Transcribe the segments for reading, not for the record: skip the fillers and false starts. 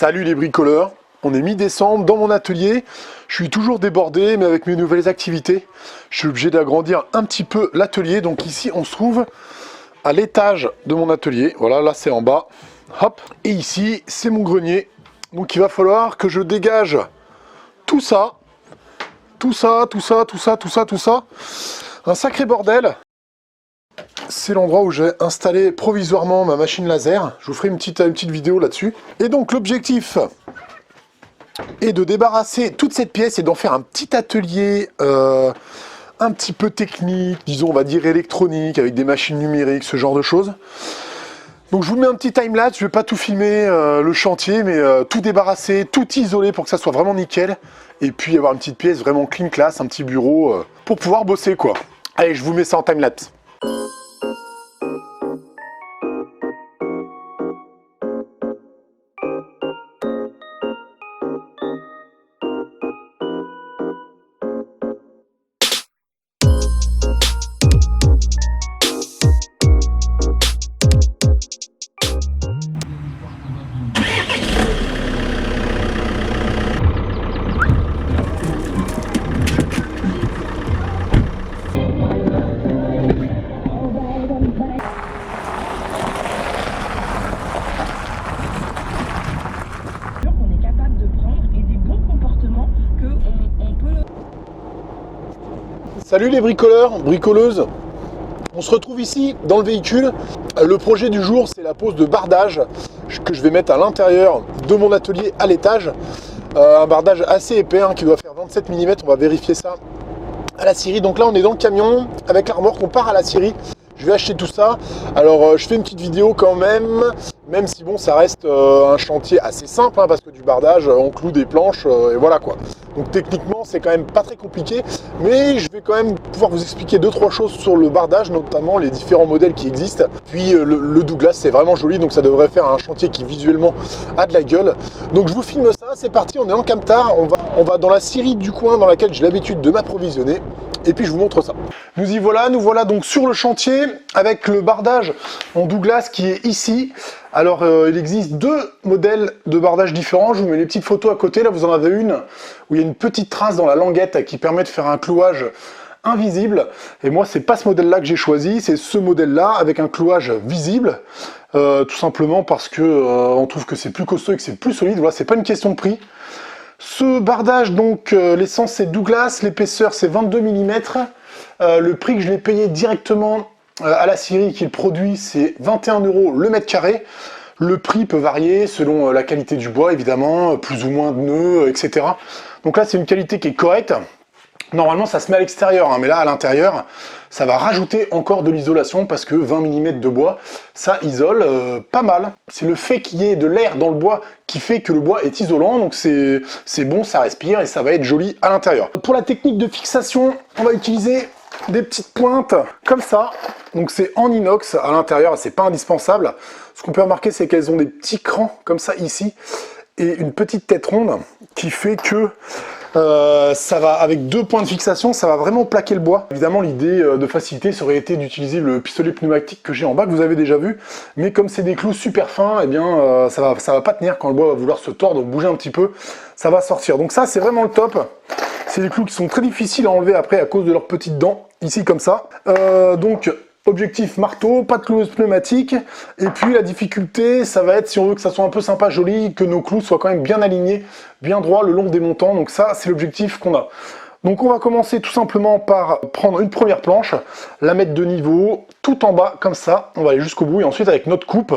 Salut les bricoleurs, on est mi-décembre dans mon atelier, je suis toujours débordé mais avec mes nouvelles activités, je suis obligé d'agrandir un petit peu l'atelier. Donc ici on se trouve à l'étage de mon atelier, voilà là c'est en bas, hop, et ici c'est mon grenier. Donc il va falloir que je dégage tout ça, un sacré bordel. C'est l'endroit où j'ai installé provisoirement ma machine laser. Je vous ferai une petite vidéo là-dessus. Et donc l'objectif est de débarrasser toute cette pièce et d'en faire un petit atelier un petit peu technique, disons on va dire électronique, avec des machines numériques, ce genre de choses. Donc je vous mets un petit timelapse, je ne vais pas tout filmer le chantier, mais tout débarrasser, tout isoler pour que ça soit vraiment nickel. Et puis avoir une petite pièce vraiment clean class, un petit bureau pour pouvoir bosser quoi. Allez, je vous mets ça en timelapse. Salut les bricoleurs, bricoleuses. On se retrouve ici dans le véhicule. Le projet du jour, c'est la pose de bardage que je vais mettre à l'intérieur de mon atelier à l'étage. Un bardage assez épais qui doit faire 27 mm. On va vérifier ça à la scierie. Donc là, on est dans le camion avec la remorque. On part à la scierie. Je vais acheter tout ça. Alors, je fais une petite vidéo quand même si bon, ça reste un chantier assez simple parce que du bardage, on cloue des planches et voilà quoi. Donc techniquement, c'est quand même pas très compliqué, mais je vais quand même pouvoir vous expliquer 2-3 choses sur le bardage, notamment les différents modèles qui existent. Puis le Douglas, c'est vraiment joli, donc ça devrait faire un chantier qui visuellement a de la gueule. Donc je vous filme ça, c'est parti, on est en camtar, on va dans la scierie du coin dans laquelle j'ai l'habitude de m'approvisionner. Et puis je vous montre ça. Nous voilà donc sur le chantier avec le bardage en Douglas qui est ici. Alors il existe 2 modèles de bardage différents, je vous mets les petites photos à côté, là vous en avez une où il y a une petite trace dans la languette qui permet de faire un clouage invisible. Et moi c'est pas ce modèle là que j'ai choisi, c'est ce modèle là avec un clouage visible, tout simplement parce que on trouve que c'est plus costaud et que c'est plus solide. Voilà, c'est pas une question de prix. Ce bardage, donc, l'essence c'est Douglas, l'épaisseur c'est 22 mm. Le prix que je l'ai payé directement à la scierie qui le produit, c'est 21 € le mètre carré. Le prix peut varier selon la qualité du bois, évidemment, plus ou moins de nœuds, etc. Donc là, c'est une qualité qui est correcte. Normalement, ça se met à l'extérieur, mais là, à l'intérieur, ça va rajouter encore de l'isolation parce que 20 mm de bois, ça isole pas mal. C'est le fait qu'il y ait de l'air dans le bois qui fait que le bois est isolant, donc c'est bon, ça respire et ça va être joli à l'intérieur. Pour la technique de fixation, on va utiliser des petites pointes comme ça. Donc c'est en inox à l'intérieur, c'est pas indispensable. Ce qu'on peut remarquer, c'est qu'elles ont des petits crans comme ça ici et une petite tête ronde qui fait que ça va, avec 2 points de fixation, ça va vraiment plaquer le bois. Évidemment, l'idée de facilité, ça aurait été d'utiliser le pistolet pneumatique que j'ai en bas, que vous avez déjà vu. Mais comme c'est des clous super fins, eh bien, ça va pas tenir quand le bois va vouloir se tordre, bouger un petit peu, ça va sortir. Donc ça, c'est vraiment le top. C'est des clous qui sont très difficiles à enlever après à cause de leurs petites dents, ici comme ça. Donc, objectif marteau, pas de cloueuse pneumatique. Et puis la difficulté, ça va être, si on veut que ça soit un peu sympa, joli, que nos clous soient quand même bien alignés, bien droits le long des montants. Donc ça, c'est l'objectif qu'on a. Donc on va commencer tout simplement par prendre une première planche, la mettre de niveau, tout en bas, comme ça. On va aller jusqu'au bout et ensuite avec notre coupe,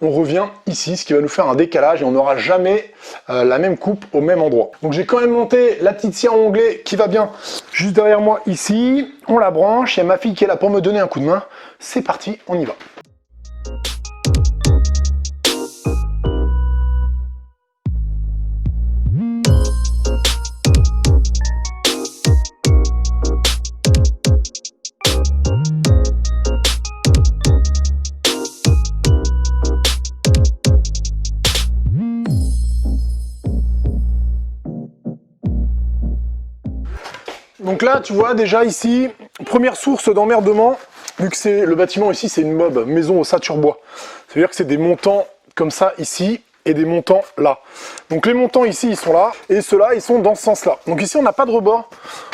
on revient ici, ce qui va nous faire un décalage et on n'aura jamais la même coupe au même endroit. Donc j'ai quand même monté la petite scie à onglet qui va bien juste derrière moi ici. On la branche, il y a ma fille qui est là pour me donner un coup de main. C'est parti, on y va. Donc là, tu vois déjà ici, première source d'emmerdement, vu que c'est le bâtiment ici, c'est une mob, maison au saturbois. Ça veut dire que c'est des montants comme ça ici, et des montants là. Donc les montants ici, ils sont là, et ceux-là, ils sont dans ce sens-là. Donc ici, on n'a pas de rebord,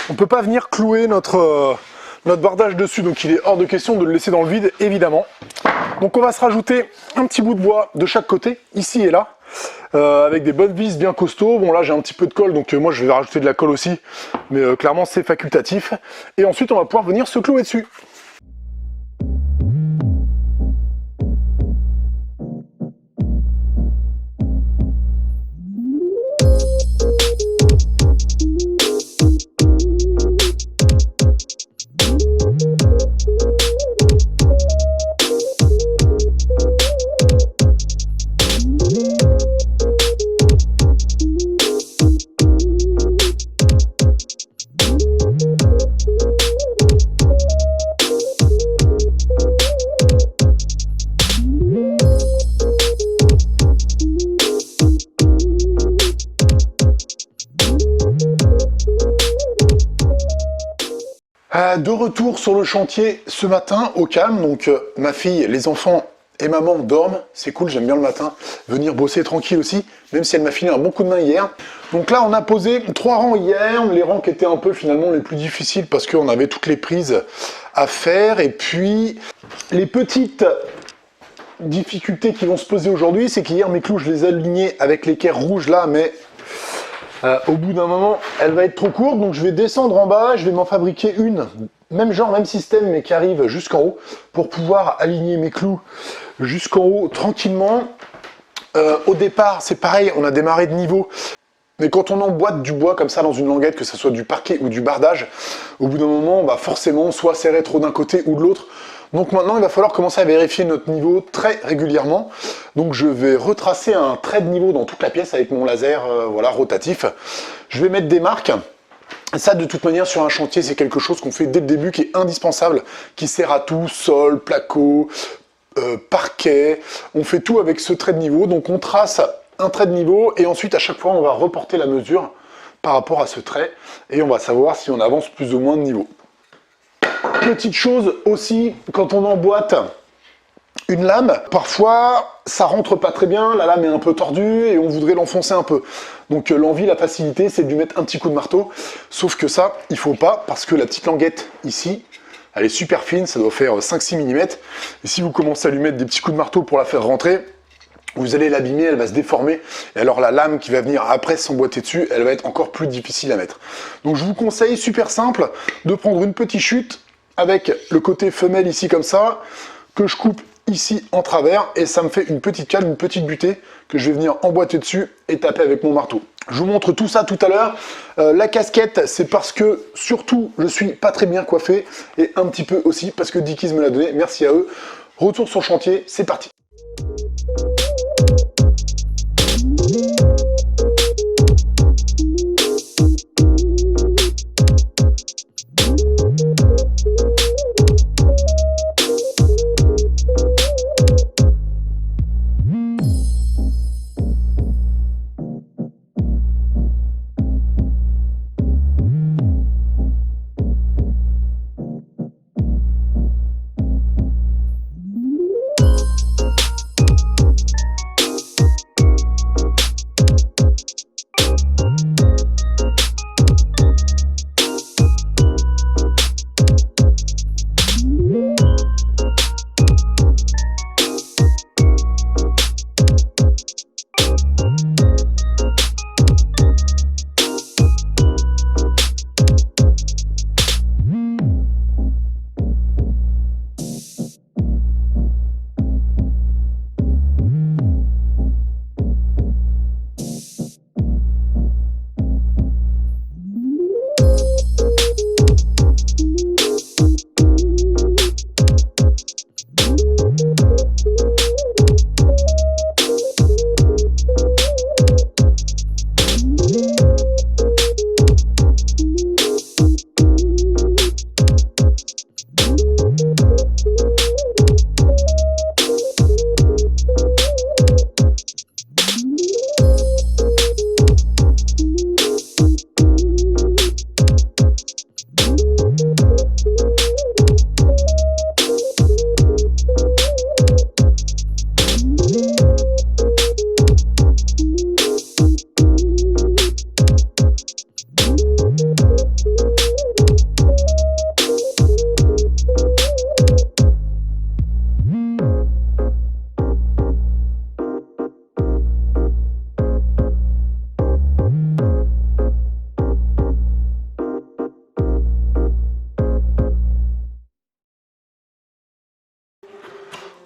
on ne peut pas venir clouer notre bardage dessus, donc il est hors de question de le laisser dans le vide, évidemment. Donc on va se rajouter un petit bout de bois de chaque côté, ici et là, avec des bonnes vis bien costauds. Bon là j'ai un petit peu de colle, donc moi je vais rajouter de la colle aussi, mais clairement c'est facultatif. Et ensuite on va pouvoir venir se clouer dessus. De retour sur le chantier ce matin au calme, donc ma fille, les enfants et maman dorment, c'est cool, j'aime bien le matin venir bosser tranquille aussi, même si elle m'a filé un bon coup de main hier. Donc là on a posé 3 rangs hier, les rangs qui étaient un peu finalement les plus difficiles parce qu'on avait toutes les prises à faire, et puis les petites difficultés qui vont se poser aujourd'hui, c'est qu'hier mes clous je les ai alignés avec l'équerre rouge là, mais au bout d'un moment, elle va être trop courte, donc je vais descendre en bas, je vais m'en fabriquer une, même genre, même système, mais qui arrive jusqu'en haut, pour pouvoir aligner mes clous jusqu'en haut tranquillement. Au départ, c'est pareil, on a démarré de niveau, mais quand on emboîte du bois comme ça dans une languette, que ce soit du parquet ou du bardage, au bout d'un moment, on va forcément soit serrer trop d'un côté ou de l'autre. Donc maintenant, il va falloir commencer à vérifier notre niveau très régulièrement. Donc je vais retracer un trait de niveau dans toute la pièce avec mon laser voilà, rotatif. Je vais mettre des marques. Ça, de toute manière, sur un chantier, c'est quelque chose qu'on fait dès le début, qui est indispensable, qui sert à tout, sol, placo, parquet. On fait tout avec ce trait de niveau. Donc on trace un trait de niveau et ensuite, à chaque fois, on va reporter la mesure par rapport à ce trait et on va savoir si on avance plus ou moins de niveau. Petite chose aussi, quand on emboîte une lame, parfois ça rentre pas très bien, la lame est un peu tordue et on voudrait l'enfoncer un peu. Donc l'envie, la facilité, c'est de lui mettre un petit coup de marteau, sauf que ça, il faut pas, parce que la petite languette ici, elle est super fine, ça doit faire 5-6 mm, et si vous commencez à lui mettre des petits coups de marteau pour la faire rentrer, vous allez l'abîmer, elle va se déformer, et alors la lame qui va venir après s'emboîter dessus, elle va être encore plus difficile à mettre. Donc je vous conseille, super simple, de prendre une petite chute, avec le côté femelle ici comme ça, que je coupe ici en travers, et ça me fait une petite cale, une petite butée, que je vais venir emboîter dessus et taper avec mon marteau. Je vous montre tout ça tout à l'heure. La casquette, c'est parce que, surtout, je suis pas très bien coiffé, et un petit peu aussi parce que Dickies me l'a donné, merci à eux. Retour sur le chantier, c'est parti.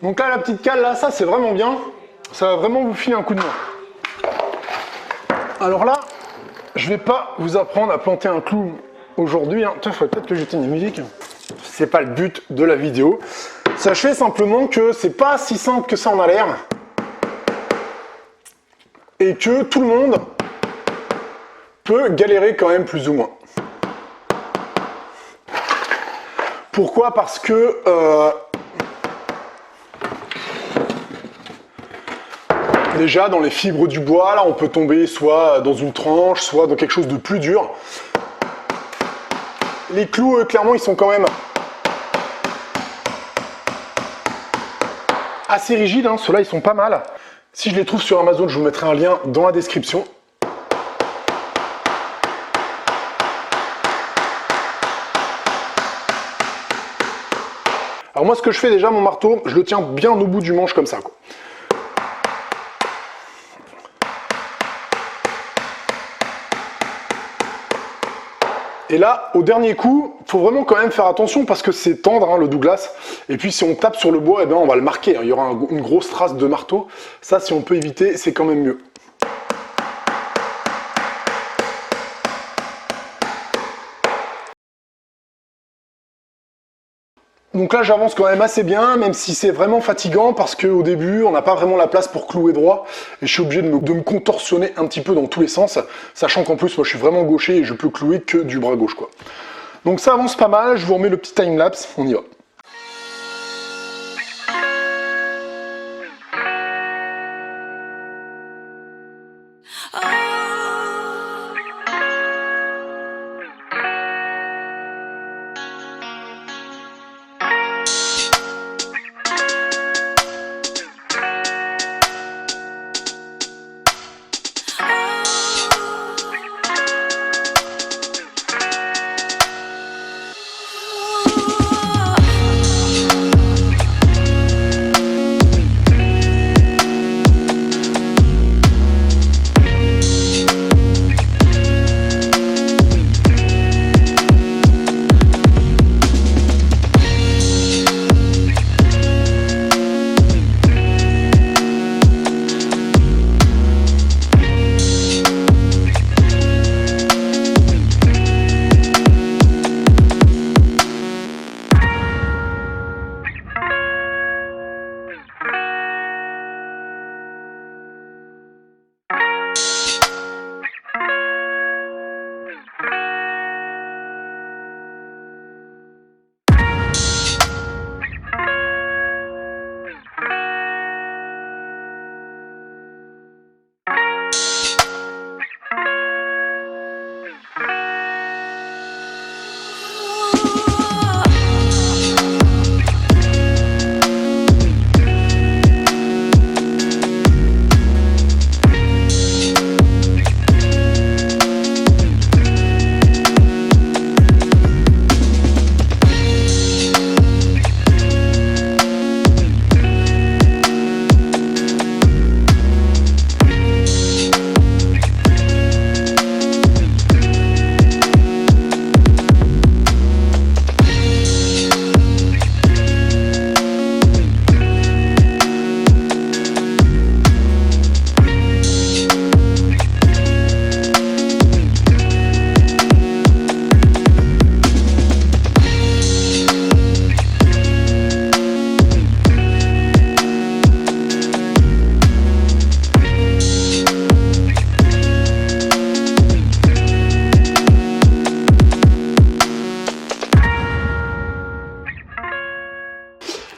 Donc là, la petite cale, là, ça c'est vraiment bien. Ça va vraiment vous filer un coup de main. Alors là, je vais pas vous apprendre à planter un clou aujourd'hui. Hein. Tiens, il faudrait peut-être que j'éteigne la musique. C'est pas le but de la vidéo. Sachez simplement que c'est pas si simple que ça en a l'air. Et que tout le monde peut galérer quand même plus ou moins. Pourquoi? Parce que déjà dans les fibres du bois, là on peut tomber soit dans une tranche, soit dans quelque chose de plus dur. Les clous, clairement, ils sont quand même assez rigides, hein. Ceux-là ils sont pas mal. Si je les trouve sur Amazon, je vous mettrai un lien dans la description. Alors moi ce que je fais déjà, mon marteau, je le tiens bien au bout du manche comme ça, quoi. Et là, au dernier coup, il faut vraiment quand même faire attention parce que c'est tendre, hein, le Douglas. Et puis si on tape sur le bois, eh ben, on va le marquer. Il y aura une grosse trace de marteau. Ça, si on peut éviter, c'est quand même mieux. Donc là, j'avance quand même assez bien, même si c'est vraiment fatigant parce qu'au début, on n'a pas vraiment la place pour clouer droit. Et je suis obligé de me contorsionner un petit peu dans tous les sens, sachant qu'en plus, moi, je suis vraiment gaucher et je peux clouer que du bras gauche, quoi. Donc ça avance pas mal. Je vous remets le petit time-lapse. On y va.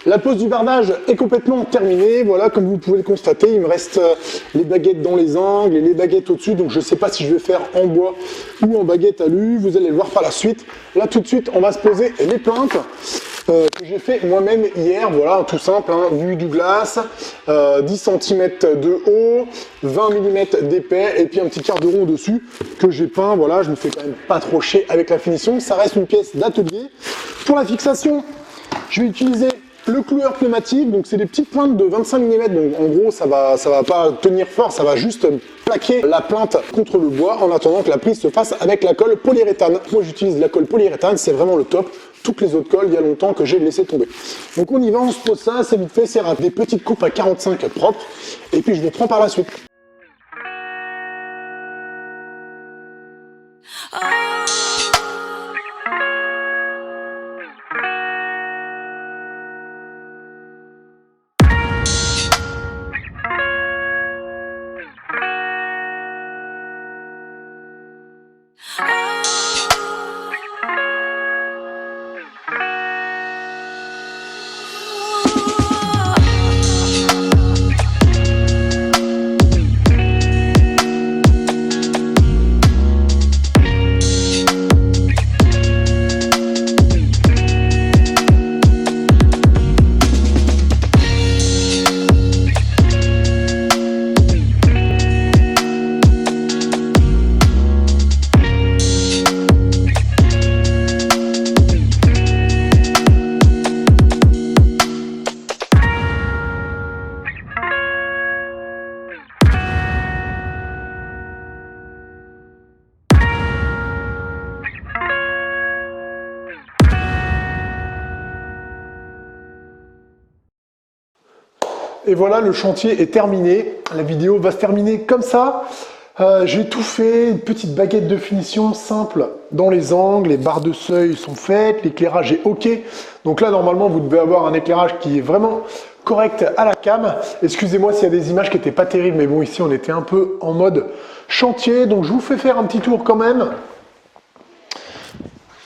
La pose du bardage est complètement terminée. Voilà, comme vous pouvez le constater, il me reste les baguettes dans les angles et les baguettes au-dessus. Donc je ne sais pas si je vais faire en bois ou en baguette alu. Vous allez le voir par la suite. Là, tout de suite, on va se poser les plaintes que j'ai fait moi-même hier. Voilà, tout simple, hein, du Douglas, 10 cm de haut, 20 mm d'épais et puis un petit quart de rond dessus que j'ai peint. Voilà, je me fais quand même pas trop chier avec la finition. Ça reste une pièce d'atelier. Pour la fixation, je vais utiliser le cloueur pneumatique, donc c'est des petites pointes de 25 mm, donc en gros ça va pas tenir fort, ça va juste plaquer la plinte contre le bois en attendant que la prise se fasse avec la colle polyuréthane. Moi j'utilise la colle polyuréthane, c'est vraiment le top toutes les autres colles il y a longtemps que j'ai laissé tomber. Donc on y va, on se pose ça, c'est vite fait, c'est rapide. Des petites coupes à 45 propres, et puis je vous prends par la suite. Et voilà, le chantier est terminé. La vidéo va se terminer comme ça. J'ai tout fait, une petite baguette de finition simple dans les angles, les barres de seuil sont faites, l'éclairage est OK. Donc là, normalement, vous devez avoir un éclairage qui est vraiment correct à la cam. Excusez-moi s'il y a des images qui n'étaient pas terribles, mais bon, ici, on était un peu en mode chantier. Donc, je vous fais faire un petit tour quand même.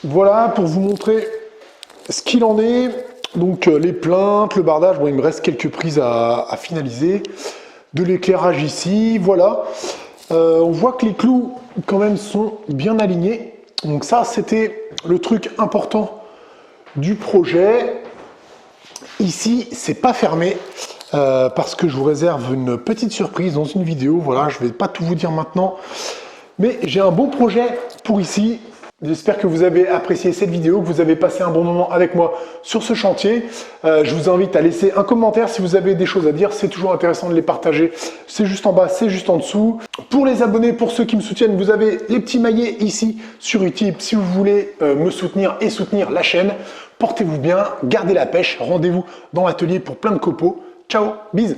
Voilà, pour vous montrer ce qu'il en est. Donc les plaintes, le bardage, bon, il me reste quelques prises à finaliser. De l'éclairage ici, voilà. On voit que les clous quand même sont bien alignés. Donc ça, c'était le truc important du projet. Ici, c'est pas fermé parce que je vous réserve une petite surprise dans une vidéo. Voilà, je vais pas tout vous dire maintenant. Mais j'ai un beau projet pour ici. J'espère que vous avez apprécié cette vidéo, que vous avez passé un bon moment avec moi sur ce chantier. Je vous invite à laisser un commentaire si vous avez des choses à dire. C'est toujours intéressant de les partager. C'est juste en bas, c'est juste en dessous. Pour les abonnés, pour ceux qui me soutiennent, vous avez les petits maillets ici sur Utip. Si vous voulez me soutenir et soutenir la chaîne, portez-vous bien, gardez la pêche. Rendez-vous dans l'atelier pour plein de copeaux. Ciao, bisous.